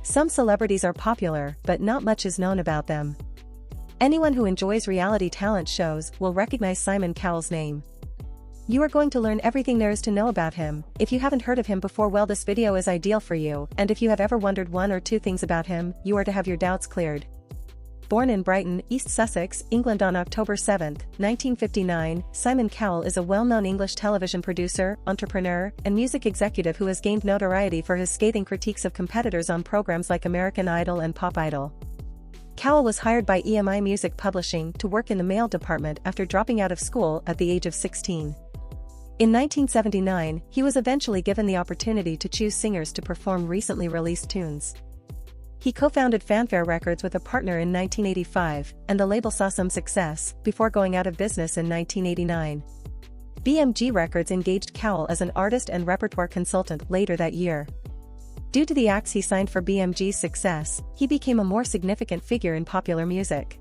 Some celebrities are popular, but not much is known about them. Anyone who enjoys reality talent shows will recognize Simon Cowell's name. You are going to learn everything there is to know about him. If you haven't heard of him before, well, this video is ideal for you, and if you have ever wondered one or two things about him, you are to have your doubts cleared. Born in Brighton, East Sussex, England on October 7, 1959, Simon Cowell is a well-known English television producer, entrepreneur, and music executive who has gained notoriety for his scathing critiques of competitors on programs like American Idol and Pop Idol. Cowell was hired by EMI Music Publishing to work in the mail department after dropping out of school at the age of 16. In 1979, he was eventually given the opportunity to choose singers to perform recently released tunes. He co-founded Fanfare Records with a partner in 1985, and the label saw some success, before going out of business in 1989. BMG Records engaged Cowell as an artist and repertoire consultant later that year. Due to the acts he signed for BMG's success, he became a more significant figure in popular music.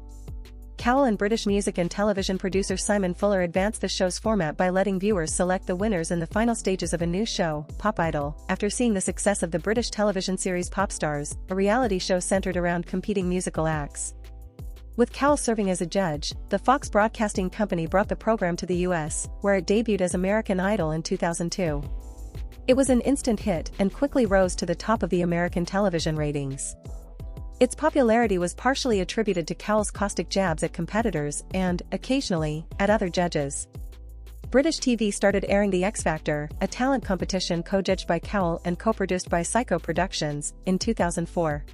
Cowell and British music and television producer Simon Fuller advanced the show's format by letting viewers select the winners in the final stages of a new show, Pop Idol, after seeing the success of the British television series Pop Stars, a reality show centered around competing musical acts. With Cowell serving as a judge, the Fox Broadcasting Company brought the program to the US, where it debuted as American Idol in 2002. It was an instant hit and quickly rose to the top of the American television ratings. Its popularity was partially attributed to Cowell's caustic jabs at competitors and, occasionally, at other judges. British TV started airing the X Factor, a talent competition co-judged by Cowell and co-produced by Psycho Productions, in 2004.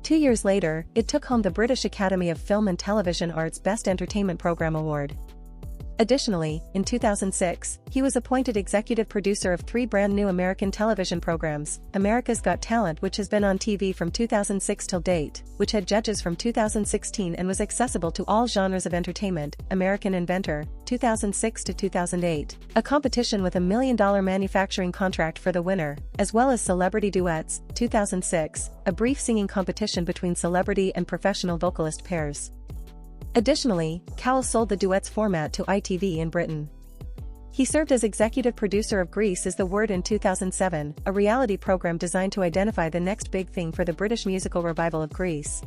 2 years later, it took home the British Academy of Film and Television Arts Best Entertainment Programme Award. Additionally, in 2006, he was appointed executive producer of 3 brand new American television programs, America's Got Talent, which has been on TV from 2006 till date, which had judges from 2016 and was accessible to all genres of entertainment, American Inventor, 2006 to 2008, a competition with $1 million manufacturing contract for the winner, as well as Celebrity Duets, 2006, a brief singing competition between celebrity and professional vocalist pairs. Additionally, Cowell sold the duets format to ITV in Britain. He served as executive producer of Grease is the Word in 2007, a reality program designed to identify the next big thing for the British musical revival of Grease.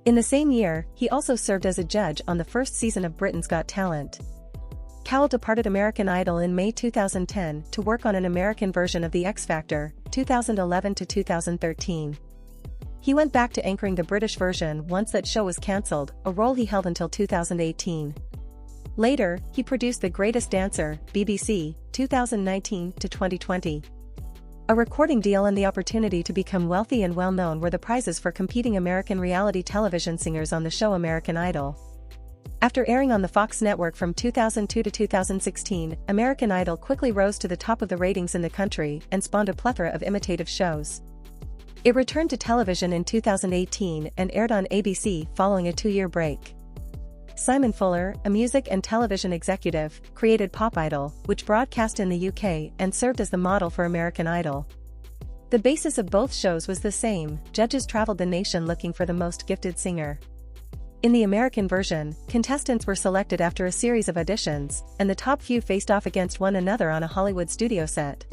In the same year, he also served as a judge on the first season of Britain's Got Talent. Cowell departed American Idol in May 2010 to work on an American version of the X Factor, 2011 to 2013. He went back to anchoring the British version once that show was cancelled, a role he held until 2018. Later, he produced The Greatest Dancer, BBC, 2019 to 2020. A recording deal and the opportunity to become wealthy and well-known were the prizes for competing American reality television singers on the show American Idol. After airing on the Fox network from 2002 to 2016, American Idol quickly rose to the top of the ratings in the country and spawned a plethora of imitative shows. It returned to television in 2018 and aired on ABC following a 2-year break. Simon Fuller, a music and television executive, created Pop Idol, which broadcast in the UK and served as the model for American Idol. The basis of both shows was the same: judges traveled the nation looking for the most gifted singer. In the American version, contestants were selected after a series of auditions, and the top few faced off against one another on a Hollywood studio set.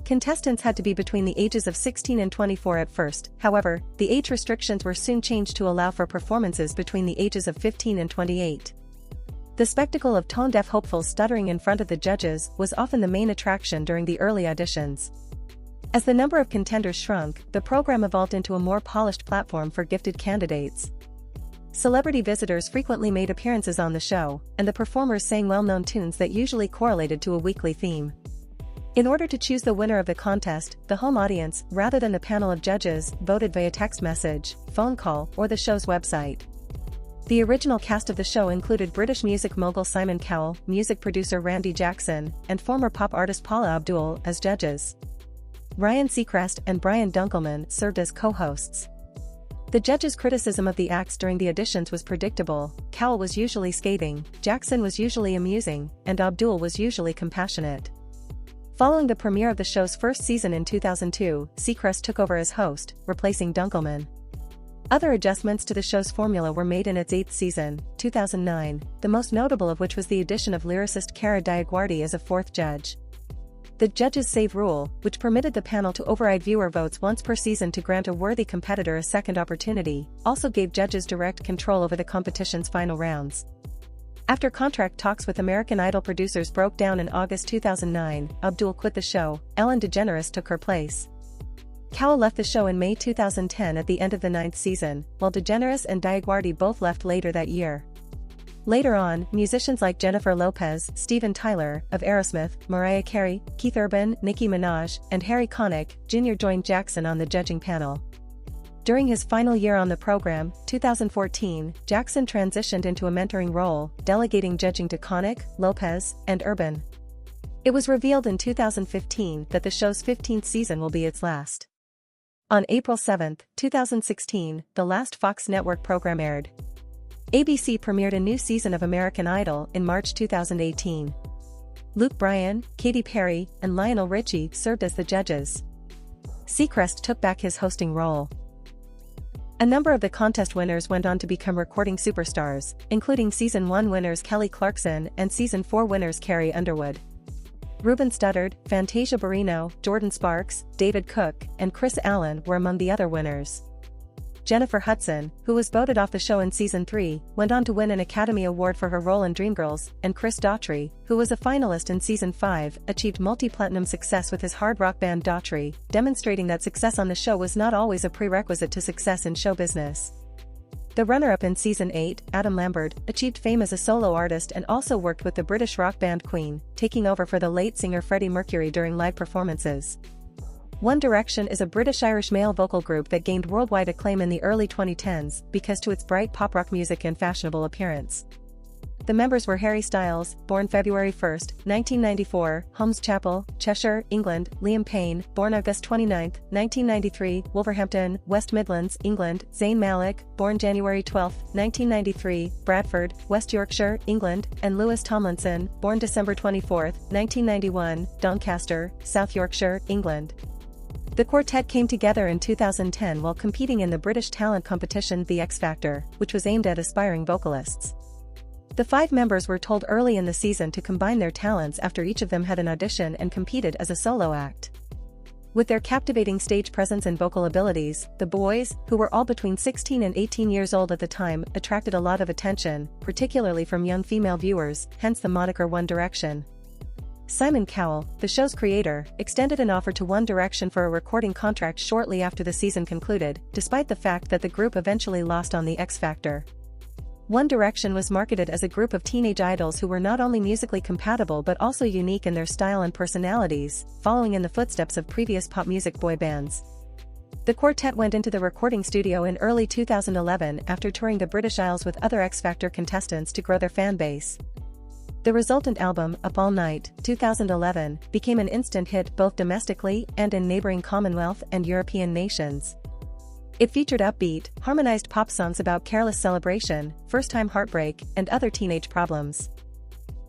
Contestants had to be between the ages of 16 and 24 at first, however, the age restrictions were soon changed to allow for performances between the ages of 15 and 28. The spectacle of tone-deaf hopefuls stuttering in front of the judges was often the main attraction during the early auditions. As the number of contenders shrunk, the program evolved into a more polished platform for gifted candidates. Celebrity visitors frequently made appearances on the show, and the performers sang well-known tunes that usually correlated to a weekly theme. In order to choose the winner of the contest, the home audience, rather than the panel of judges, voted via text message, phone call, or the show's website. The original cast of the show included British music mogul Simon Cowell, music producer Randy Jackson, and former pop artist Paula Abdul as judges. Ryan Seacrest and Brian Dunkelman served as co-hosts. The judges' criticism of the acts during the auditions was predictable. Cowell was usually scathing, Jackson was usually amusing, and Abdul was usually compassionate. Following the premiere of the show's first season in 2002, Seacrest took over as host, replacing Dunkelman. Other adjustments to the show's formula were made in its 8th season, 2009, the most notable of which was the addition of lyricist Cara DiAguardi as a 4th judge. The judges' save rule, which permitted the panel to override viewer votes once per season to grant a worthy competitor a second opportunity, also gave judges direct control over the competition's final rounds. After contract talks with American Idol producers broke down in August 2009, Abdul quit the show. Ellen DeGeneres took her place. Cowell left the show in May 2010 at the end of the 9th season, while DeGeneres and Diaguardi both left later that year. Later on, musicians like Jennifer Lopez, Steven Tyler, of Aerosmith, Mariah Carey, Keith Urban, Nicki Minaj, and Harry Connick, Jr. joined Jackson on the judging panel. During his final year on the program, 2014, Jackson transitioned into a mentoring role, delegating judging to Connick, Lopez, and Urban. It was revealed in 2015 that the show's 15th season will be its last. On April 7, 2016, the last Fox network program aired. ABC premiered a new season of American Idol in March 2018. Luke Bryan, Katy Perry, and Lionel Richie served as the judges. Seacrest took back his hosting role. A number of the contest winners went on to become recording superstars, including Season 1 winners Kelly Clarkson and Season 4 winners Carrie Underwood. Ruben Studdard, Fantasia Barrino, Jordan Sparks, David Cook, and Chris Allen were among the other winners. Jennifer Hudson, who was voted off the show in Season 3, went on to win an Academy Award for her role in Dreamgirls, and Chris Daughtry, who was a finalist in Season 5, achieved multi-platinum success with his hard rock band Daughtry, demonstrating that success on the show was not always a prerequisite to success in show business. The runner-up in Season 8, Adam Lambert, achieved fame as a solo artist and also worked with the British rock band Queen, taking over for the late singer Freddie Mercury during live performances. One Direction is a British-Irish male vocal group that gained worldwide acclaim in the early 2010s because to its bright pop-rock music and fashionable appearance. The members were Harry Styles, born February 1, 1994, Holmes Chapel, Cheshire, England; Liam Payne, born August 29, 1993, Wolverhampton, West Midlands, England; Zayn Malik, born January 12, 1993, Bradford, West Yorkshire, England; and Lewis Tomlinson, born December 24, 1991, Doncaster, South Yorkshire, England. The quartet came together in 2010 while competing in the British talent competition The X Factor, which was aimed at aspiring vocalists. The 5 members were told early in the season to combine their talents after each of them had an audition and competed as a solo act. With their captivating stage presence and vocal abilities, the boys, who were all between 16 and 18 years old at the time, attracted a lot of attention, particularly from young female viewers, hence the moniker One Direction. Simon Cowell, the show's creator, extended an offer to One Direction for a recording contract shortly after the season concluded, despite the fact that the group eventually lost on the X Factor. One Direction was marketed as a group of teenage idols who were not only musically compatible but also unique in their style and personalities, following in the footsteps of previous pop music boy bands. The quartet went into the recording studio in early 2011 after touring the British Isles with other X Factor contestants to grow their fan base. The resultant album, Up All Night, 2011, became an instant hit both domestically and in neighboring Commonwealth and European nations. It featured upbeat, harmonized pop songs about careless celebration, first-time heartbreak, and other teenage problems.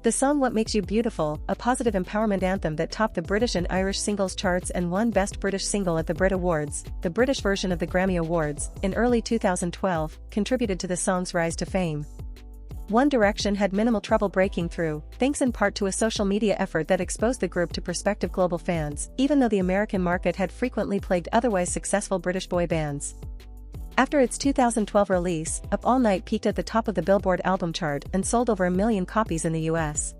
The song What Makes You Beautiful, a positive empowerment anthem that topped the British and Irish singles charts and won Best British Single at the Brit Awards, the British version of the Grammy Awards, in early 2012, contributed to the song's rise to fame. One Direction had minimal trouble breaking through, thanks in part to a social media effort that exposed the group to prospective global fans, even though the American market had frequently plagued otherwise successful British boy bands. After its 2012 release, Up All Night peaked at the top of the Billboard album chart and sold over 1 million copies in the US.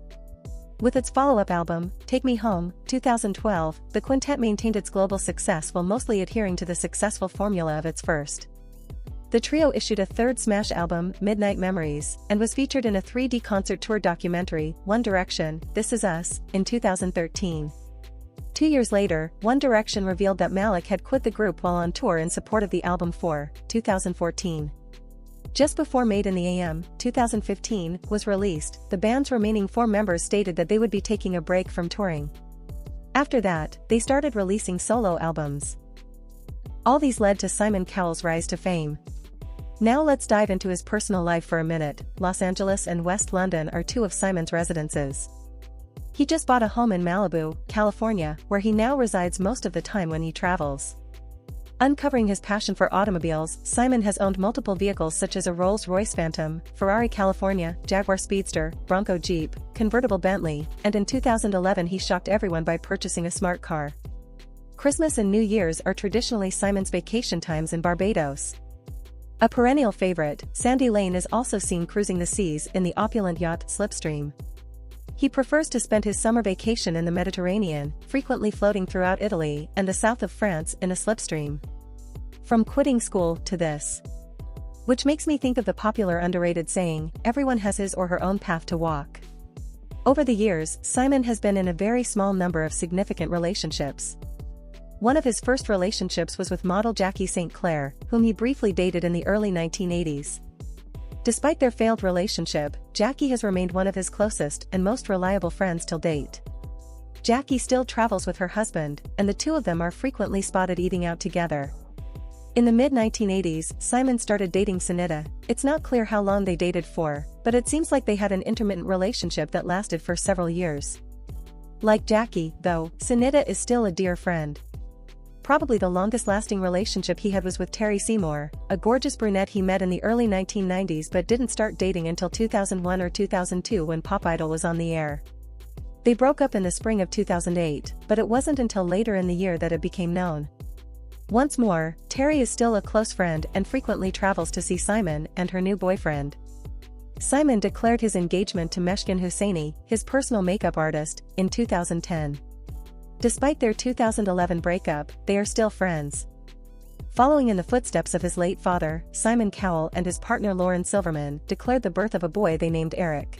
With its follow-up album, Take Me Home, 2012, the quintet maintained its global success while mostly adhering to the successful formula of its first. The trio issued a third smash album, Midnight Memories, and was featured in a 3D concert tour documentary, One Direction, This Is Us, in 2013. 2 years later, One Direction revealed that Malik had quit the group while on tour in support of the album 4, 2014. Just before Made in the AM, 2015, was released, the band's remaining 4 members stated that they would be taking a break from touring. After that, they started releasing solo albums. All these led to Simon Cowell's rise to fame. Now let's dive into his personal life for a minute. Los Angeles and West London are 2 of Simon's residences. He just bought a home in Malibu, California, where he now resides most of the time when he travels. Uncovering his passion for automobiles, Simon has owned multiple vehicles such as a Rolls-Royce Phantom, Ferrari California, Jaguar Speedster, Bronco Jeep, convertible Bentley, and in 2011 he shocked everyone by purchasing a smart car. Christmas and New Year's are traditionally Simon's vacation times in Barbados. A perennial favorite, Sandy Lane is also seen cruising the seas in the opulent yacht Slipstream. He prefers to spend his summer vacation in the Mediterranean, frequently floating throughout Italy and the south of France in a Slipstream. From quitting school to this. Which makes me think of the popular underrated saying, everyone has his or her own path to walk. Over the years, Simon has been in a very small number of significant relationships. One of his first relationships was with model Jackie St. Clair, whom he briefly dated in the early 1980s. Despite their failed relationship, Jackie has remained one of his closest and most reliable friends till date. Jackie still travels with her husband, and the two of them are frequently spotted eating out together. In the mid-1980s, Simon started dating Sunita. It's not clear how long they dated for, but it seems like they had an intermittent relationship that lasted for several years. Like Jackie, though, Sunita is still a dear friend. Probably the longest-lasting relationship he had was with Terry Seymour, a gorgeous brunette he met in the early 1990s but didn't start dating until 2001 or 2002 when Pop Idol was on the air. They broke up in the spring of 2008, but it wasn't until later in the year that it became known. Once more, Terry is still a close friend and frequently travels to see Simon and her new boyfriend. Simon declared his engagement to Meshkin Hussaini, his personal makeup artist, in 2010. Despite their 2011 breakup, they are still friends. Following in the footsteps of his late father, Simon Cowell and his partner Lauren Silverman declared the birth of a boy they named Eric.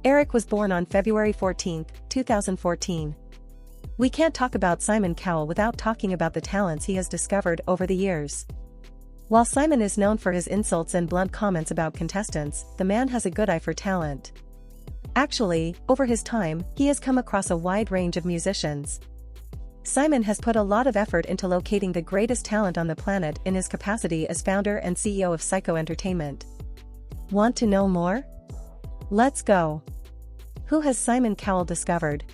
Eric was born on February 14, 2014. We can't talk about Simon Cowell without talking about the talents he has discovered over the years. While Simon is known for his insults and blunt comments about contestants, the man has a good eye for talent. Actually, over his time, he has come across a wide range of musicians. Simon has put a lot of effort into locating the greatest talent on the planet in his capacity as founder and CEO of Psycho Entertainment. Want to know more? Let's go. Who has Simon Cowell discovered?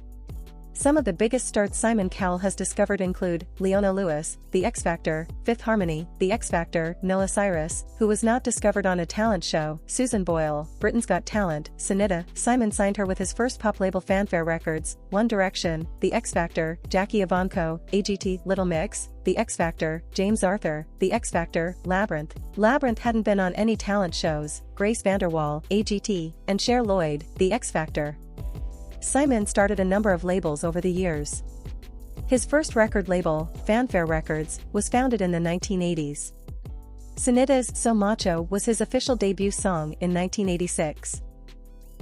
Some of the biggest stars Simon Cowell has discovered include Leona Lewis, The X Factor, Fifth Harmony, The X Factor, Noah Cyrus, who was not discovered on a talent show, Susan Boyle, Britain's Got Talent, Sunita. Simon signed her with his first pop label Fanfare Records, One Direction, The X Factor, Jackie Ivanko, AGT, Little Mix, The X Factor, James Arthur, The X Factor, Labyrinth. Labyrinth hadn't been on any talent shows, Grace Vanderwaal, AGT, and Cher Lloyd, The X Factor. Simon started a number of labels over the years. His first record label, Fanfare Records, was founded in the 1980s. Sunita's So Macho was his official debut song in 1986.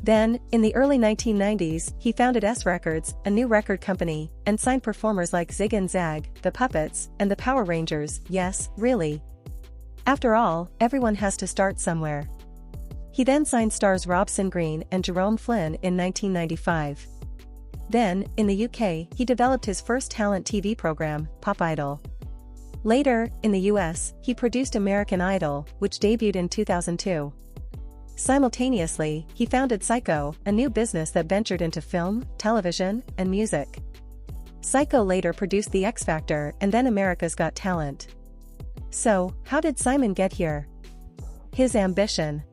Then, in the early 1990s, he founded S Records, a new record company, and signed performers like Zig and Zag, The Puppets, and the Power Rangers. Yes, really. After all, everyone has to start somewhere. He then signed stars Robson Green and Jerome Flynn in 1995. Then, in the UK, he developed his first talent TV program, Pop Idol. Later, in the US, he produced American Idol, which debuted in 2002. Simultaneously, he founded Psycho, a new business that ventured into film, television, and music. Psycho later produced The X Factor and then America's Got Talent. So, how did Simon get here? His ambition.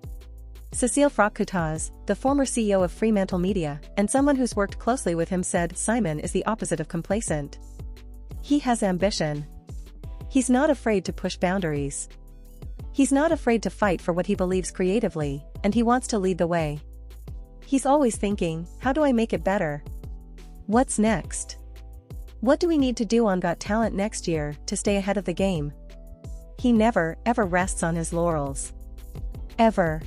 Cécile Froc-Coutaz, the former CEO of Fremantle Media, and someone who's worked closely with him said Simon is the opposite of complacent. He has ambition. He's not afraid to push boundaries. He's not afraid to fight for what he believes creatively, and he wants to lead the way. He's always thinking, how do I make it better? What's next? What do we need to do on Got Talent next year to stay ahead of the game? He never, ever rests on his laurels. Ever.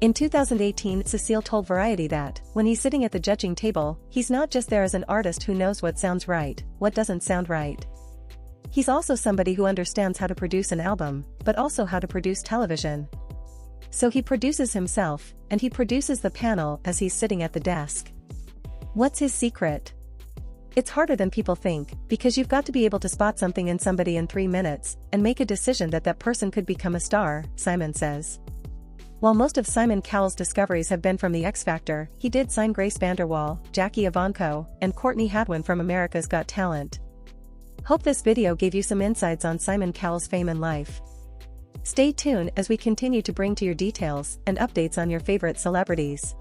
In 2018, Cécile told Variety that, when he's sitting at the judging table, he's not just there as an artist who knows what sounds right, what doesn't sound right. He's also somebody who understands how to produce an album, but also how to produce television. So he produces himself, and he produces the panel as he's sitting at the desk. What's his secret? It's harder than people think, because you've got to be able to spot something in somebody in 3 minutes, and make a decision that that person could become a star, Simon says. While most of Simon Cowell's discoveries have been from The X Factor, he did sign Grace Vanderwaal, Jackie Ivanko, and Courtney Hadwin from America's Got Talent. Hope this video gave you some insights on Simon Cowell's fame and life. Stay tuned as we continue to bring to your details and updates on your favorite celebrities.